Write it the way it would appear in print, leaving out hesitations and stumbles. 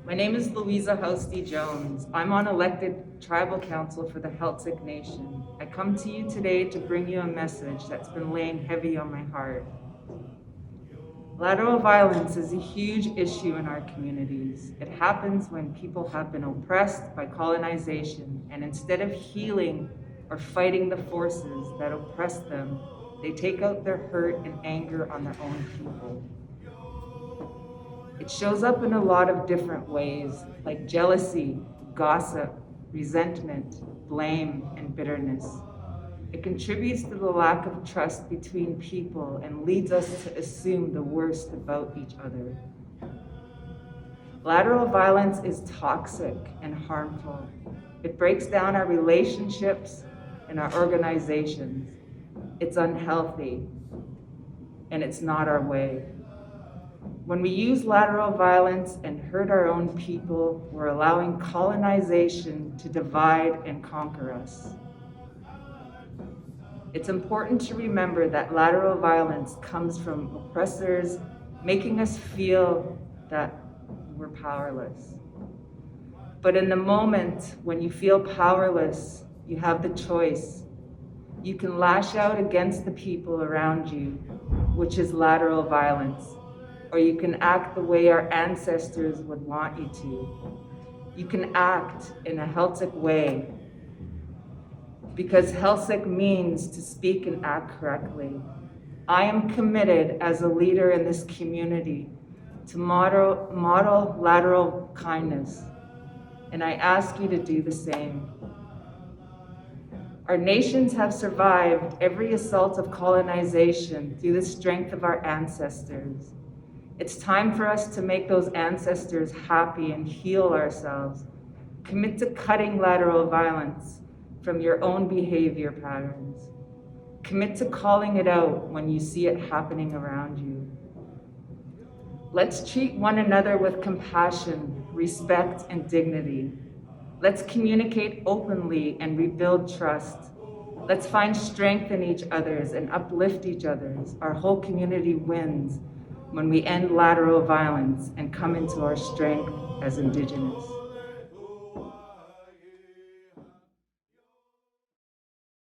My name is Louisa Housty-Jones. I'm on elected tribal council for the Heiltsuk Nation. I come to you today to bring you a message that's been laying heavy on my heart. Lateral violence is a huge issue in our communities. It happens when people have been oppressed by colonization, and instead of healing or fighting the forces that oppress them, they take out their hurt and anger on their own people. It shows up in a lot of different ways, like jealousy, gossip, resentment, blame, and bitterness. It contributes to the lack of trust between people and leads us to assume the worst about each other. Lateral violence is toxic and harmful. It breaks down our relationships and our organizations. It's unhealthy, and it's not our way. When we use lateral violence and hurt our own people, we're allowing colonization to divide and conquer us. It's important to remember that lateral violence comes from oppressors making us feel that we're powerless. But in the moment when you feel powerless, you have the choice. You can lash out against the people around you, which is lateral violence, or you can act the way our ancestors would want you to. You can act in a Heiltsuk way, because Heiltsuk means to speak and act correctly. I am committed as a leader in this community to model lateral kindness, and I ask you to do the same. Our nations have survived every assault of colonization through the strength of our ancestors. It's time for us to make those ancestors happy and heal ourselves. Commit to cutting lateral violence from your own behavior patterns. Commit to calling it out when you see it happening around you. Let's treat one another with compassion, respect, and dignity. Let's communicate openly and rebuild trust. Let's find strength in each other's and uplift each other's. Our whole community wins when we end lateral violence and come into our strength as Indigenous.